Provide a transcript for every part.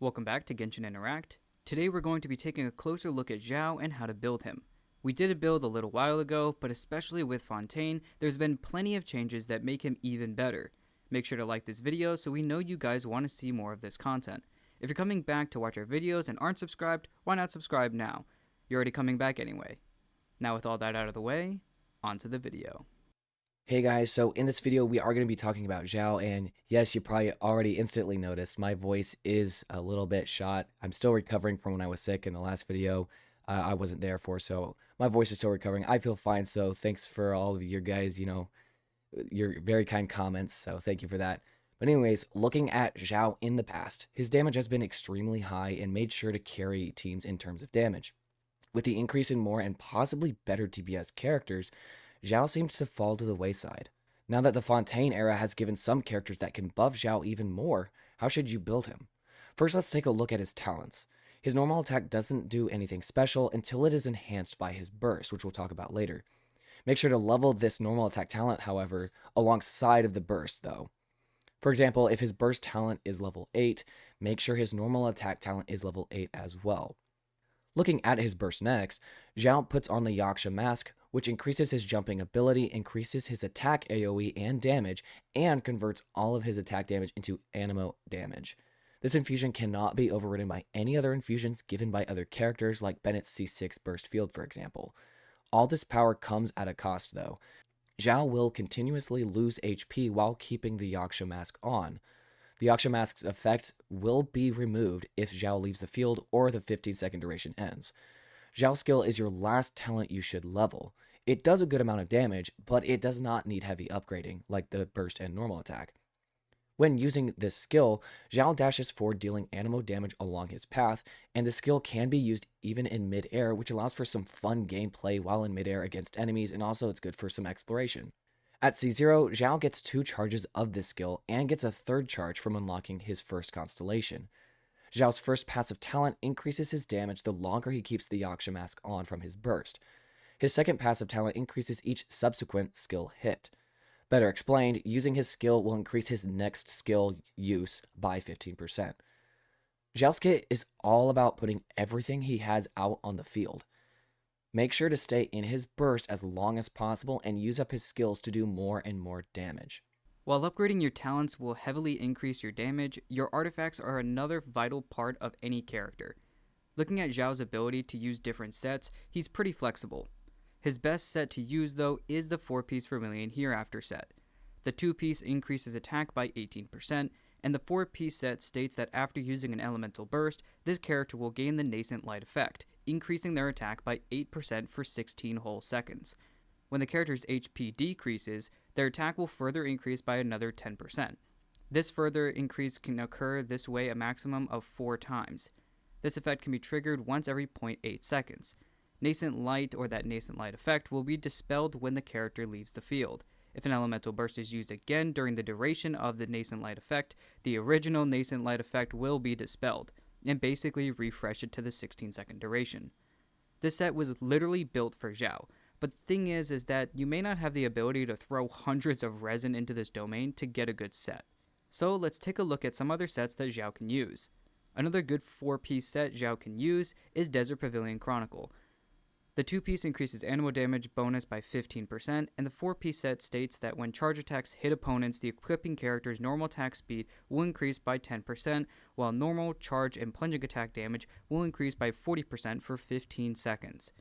Welcome back to Genshin Interact. Today we're going to be taking a closer look at Xiao and how to build him. We did a build a little while ago, but especially with Fontaine, there's been plenty of changes that make him even better. Make sure to like this video so we know you guys want to see more of this content. If you're coming back to watch our videos and aren't subscribed, why not subscribe now? You're already coming back anyway. Now with all that out of the way, on to the video. Hey guys, so in this video we are going to be talking about Xiao, and yes, you probably already instantly noticed my voice is a little bit shot. I'm still recovering from when I was sick in the last video. I wasn't there for, so my voice is still recovering. I feel fine, so thanks for all of your guys, your very kind comments, so thank you for that. But anyways, looking at Xiao in the past, his damage has been extremely high and made sure to carry teams in terms of damage. With the increase in more and possibly better DPS characters, Xiao seemed to fall to the wayside. Now that the Fontaine era has given some characters that can buff Xiao even more, how should you build him? First, let's take a look at his talents. His normal attack doesn't do anything special until it is enhanced by his burst, which we'll talk about later. Make sure to level this normal attack talent, however, alongside of the burst, though. For example, if his burst talent is level 8, make sure his normal attack talent is level 8 as well. Looking at his burst next, Xiao puts on the Yaksha mask, which increases his jumping ability, increases his attack AoE and damage, and converts all of his attack damage into anemo damage. This infusion cannot be overridden by any other infusions given by other characters like Bennett's C6 burst field, for example. All this power comes at a cost though. Xiao will continuously lose HP while keeping the Yaksha mask on. The Yaksha mask's effect will be removed if Xiao leaves the field or the 15-second duration ends. Xiao's skill is your last talent you should level. It does a good amount of damage, but it does not need heavy upgrading, like the burst and normal attack. When using this skill, Xiao dashes forward dealing anemo damage along his path, and the skill can be used even in mid-air, which allows for some fun gameplay while in mid-air against enemies, and also it's good for some exploration. At C0, Xiao gets 2 charges of this skill and gets a 3rd charge from unlocking his first constellation. Xiao's first passive talent increases his damage the longer he keeps the Yaksha mask on from his burst. His second passive talent increases each subsequent skill hit. Better explained, using his skill will increase his next skill use by 15%. Xiao's kit is all about putting everything he has out on the field. Make sure to stay in his burst as long as possible and use up his skills to do more and more damage. While upgrading your talents will heavily increase your damage, your artifacts are another vital part of any character. Looking at Xiao's ability to use different sets, he's pretty flexible. His best set to use though is the 4-piece Vermilion Hereafter set. The 2-piece increases attack by 18%, and the 4-piece set states that after using an elemental burst, this character will gain the Nascent Light effect, increasing their attack by 8% for 16 whole seconds. When the character's HP decreases, their attack will further increase by another 10%. This further increase can occur this way a maximum of 4 times. This effect can be triggered once every 0.8 seconds. Nascent Light or that Nascent Light effect will be dispelled when the character leaves the field. If an elemental burst is used again during the duration of the Nascent Light effect, the original Nascent Light effect will be dispelled, and basically refresh it to the 16-second duration. This set was literally built for Xiao, but the thing is that you may not have the ability to throw hundreds of resin into this domain to get a good set. So let's take a look at some other sets that Xiao can use. Another good 4-piece set Xiao can use is Desert Pavilion Chronicle. The 2-piece increases anemo damage bonus by 15%, and the 4-piece set states that when charge attacks hit opponents, the equipping character's normal attack speed will increase by 10%, while normal, charge, and plunging attack damage will increase by 40% for 15 seconds.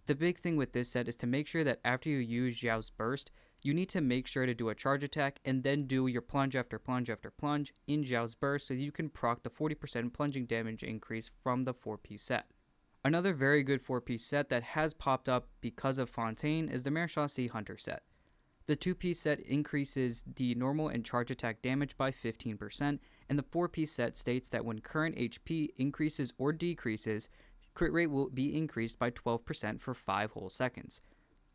The big thing with this set is to make sure that after you use Xiao's burst, you need to make sure to do a charge attack and then do your plunge after plunge after plunge in Xiao's burst so you can proc the 40% plunging damage increase from the 4-piece set. Another very good 4-piece set that has popped up because of Fontaine is the Marechaussee Hunter set. The 2-piece set increases the normal and charge attack damage by 15%, and the 4-piece set states that when current HP increases or decreases, crit rate will be increased by 12% for 5 whole seconds.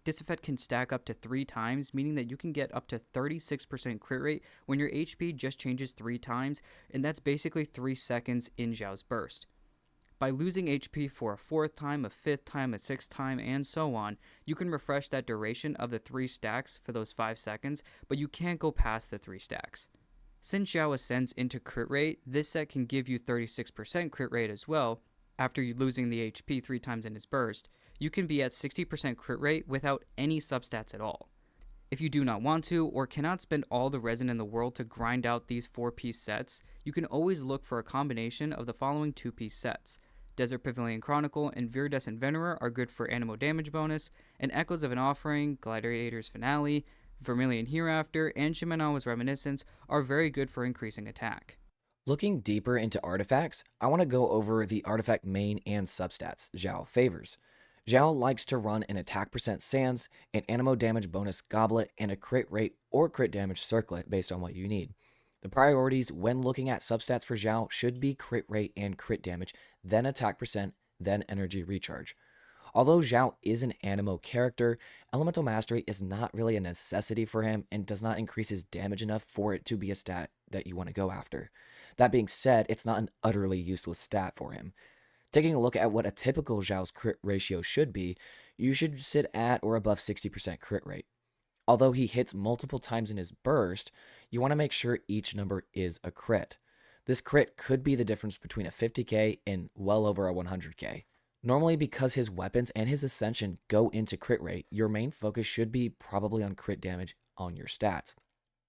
This effect can stack up to 3 times, meaning that you can get up to 36% crit rate when your HP just changes 3 times, and that's basically 3 seconds in Xiao's burst. By losing HP for a 4th time, a 5th time, a 6th time, and so on, you can refresh that duration of the 3 stacks for those 5 seconds, but you can't go past the 3 stacks. Since Xiao ascends into crit rate, this set can give you 36% crit rate as well. After you losing the HP 3 times in his burst, you can be at 60% crit rate without any substats at all. If you do not want to or cannot spend all the resin in the world to grind out these 4-piece sets, you can always look for a combination of the following 2-piece sets. Desert Pavilion Chronicle and Viridescent Venerer are good for Animo damage bonus, and Echoes of an Offering, Gladiator's Finale, Vermilion Hereafter, and Shimenawa's Reminiscence are very good for increasing attack. Looking deeper into artifacts, I want to go over the artifact main and substats Xiao favors. Xiao likes to run an attack percent Sands, an Animo damage bonus Goblet, and a crit rate or crit damage Circlet based on what you need. The priorities when looking at substats for Xiao should be crit rate and crit damage, then attack percent, then energy recharge. Although Xiao is an Animo character, Elemental Mastery is not really a necessity for him and does not increase his damage enough for it to be a stat that you want to go after. That being said, it's not an utterly useless stat for him. Taking a look at what a typical Xiao's crit ratio should be, you should sit at or above 60% crit rate. Although he hits multiple times in his burst, you want to make sure each number is a crit. This crit could be the difference between a 50k and well over a 100k. Normally, because his weapons and his ascension go into crit rate, your main focus should be probably on crit damage on your stats.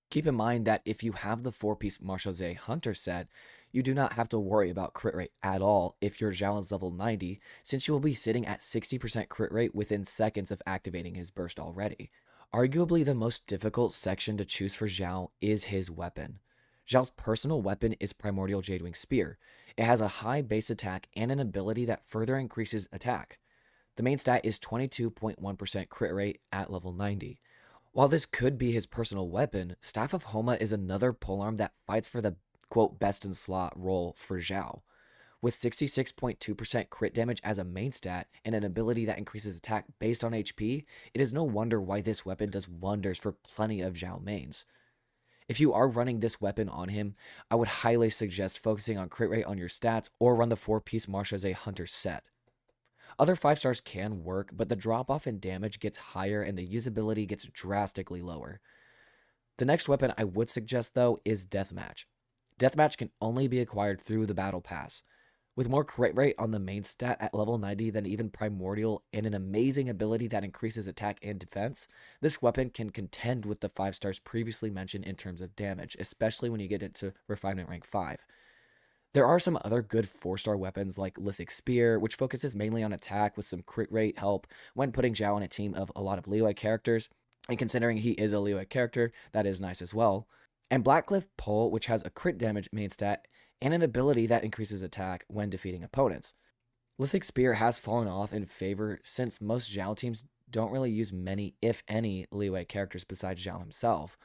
Keep in mind that if you have the 4-piece Marshallzade Hunter set, you do not have to worry about crit rate at all if your Xiao is level 90, since you will be sitting at 60% crit rate within seconds of activating his burst already. Arguably the most difficult section to choose for Xiao is his weapon. Xiao's personal weapon is Primordial Jadewing Spear. It has a high base attack and an ability that further increases attack. The main stat is 22.1% crit rate at level 90. While this could be his personal weapon, Staff of Homa is another polearm that fights for the quote best in slot role for Xiao. With 66.2% crit damage as a main stat and an ability that increases attack based on HP, it is no wonder why this weapon does wonders for plenty of Xiao mains. If you are running this weapon on him, I would highly suggest focusing on crit rate on your stats or run the 4-piece Marshallzade Hunter set. Other 5 stars can work, but the drop off in damage gets higher and the usability gets drastically lower. The next weapon I would suggest though is Deathmatch. Deathmatch can only be acquired through the Battle Pass. With more crit rate on the main stat at level 90 than even Primordial and an amazing ability that increases attack and defense, this weapon can contend with the 5 stars previously mentioned in terms of damage, especially when you get it to Refinement Rank 5. There are some other good 4-star weapons like Lithic Spear, which focuses mainly on attack with some crit rate help when putting Xiao on a team of a lot of Liyue characters, and considering he is a Liyue character, that is nice as well. And Blackcliff Pole, which has a crit damage main stat and an ability that increases attack when defeating opponents. Lithic Spear has fallen off in favor since most Xiao teams don't really use many, if any, Liyue characters besides Xiao himself.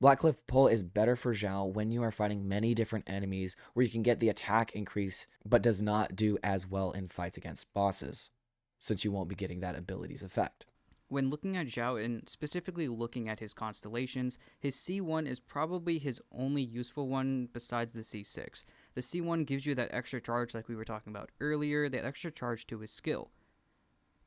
Blackcliff Pole is better for Xiao when you are fighting many different enemies where you can get the attack increase but does not do as well in fights against bosses, since you won't be getting that ability's effect. When looking at Xiao and specifically looking at his constellations, his C1 is probably his only useful one besides the C6. The C1 gives you that extra charge like we were talking about earlier, that extra charge to his skill.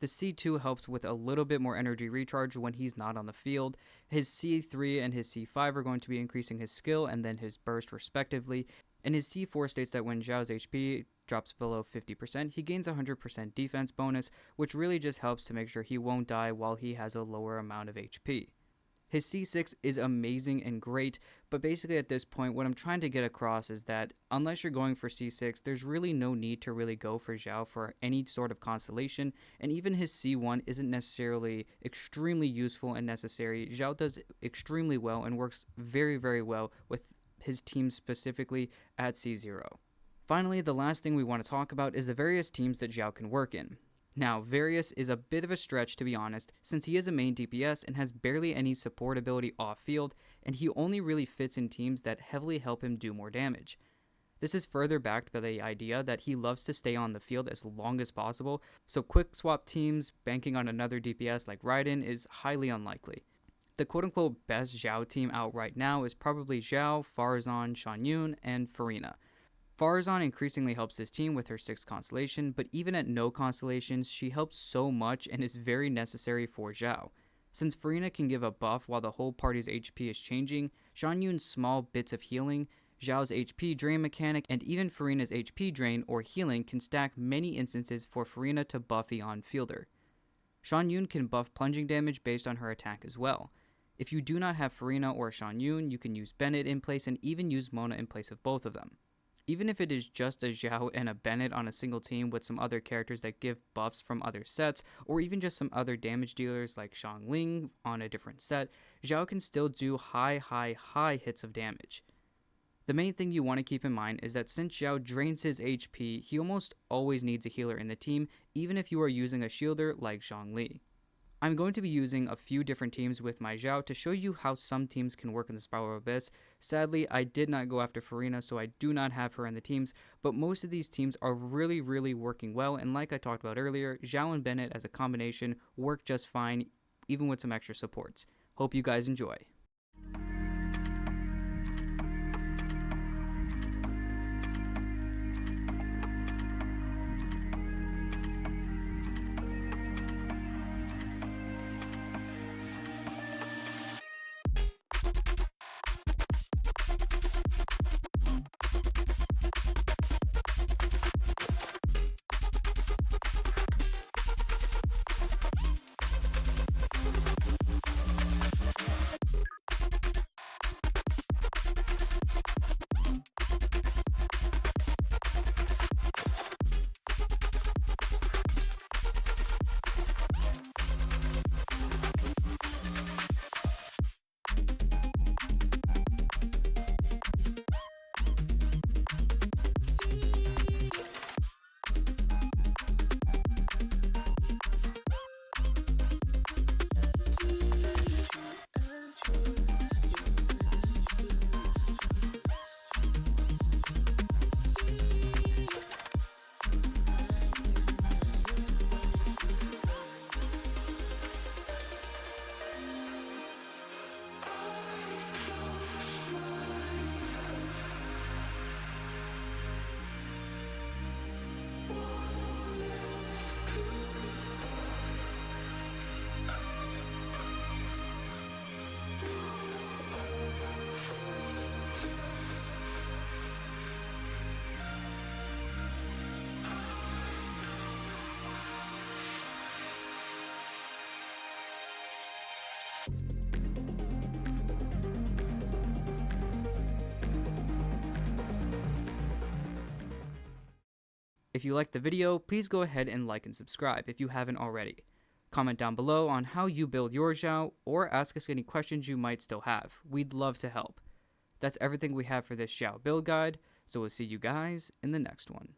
The C2 helps with a little bit more energy recharge when he's not on the field. His C3 and his C5 are going to be increasing his skill and then his burst respectively. And his C4 states that when Xiao's HP drops below 50%, he gains 100% defense bonus, which really just helps to make sure he won't die while he has a lower amount of HP. His C6 is amazing and great, but basically at this point, what I'm trying to get across is that unless you're going for C6, there's really no need to really go for Xiao for any sort of constellation, and even his C1 isn't necessarily extremely useful and necessary. Xiao does extremely well and works very, very well with his team specifically at C0. Finally, the last thing we want to talk about is the various teams that Xiao can work in. Now, Various is a bit of a stretch to be honest, since he is a main DPS and has barely any support ability off-field, and he only really fits in teams that heavily help him do more damage. This is further backed by the idea that he loves to stay on the field as long as possible, so quick swap teams banking on another DPS like Raiden is highly unlikely. The quote-unquote best Xiao team out right now is probably Xiao, Farazan, Shan Yun, and Farina. Farazan increasingly helps his team with her 6th constellation, but even at no constellations, she helps so much and is very necessary for Xiao. Since Farina can give a buff while the whole party's HP is changing, Xianyun's small bits of healing, Xiao's HP drain mechanic, and even Farina's HP drain or healing can stack many instances for Farina to buff the on-fielder. Xianyun can buff plunging damage based on her attack as well. If you do not have Farina or Xianyun, you can use Bennett in place and even use Mona in place of both of them. Even if it is just a Xiao and a Bennett on a single team with some other characters that give buffs from other sets, or even just some other damage dealers like Xiangling on a different set, Xiao can still do high hits of damage. The main thing you want to keep in mind is that since Xiao drains his HP, he almost always needs a healer in the team, even if you are using a shielder like Zhongli. I'm going to be using a few different teams with my Xiao to show you how some teams can work in the Spiral Abyss. Sadly, I did not go after Farina, so I do not have her in the teams, but most of these teams are really working well, and like I talked about earlier, Xiao and Bennett as a combination work just fine, even with some extra supports. Hope you guys enjoy. If you liked the video, please go ahead and like and subscribe if you haven't already. Comment down below on how you build your Xiao, or ask us any questions you might still have. We'd love to help. That's everything we have for this Xiao build guide, so we'll see you guys in the next one.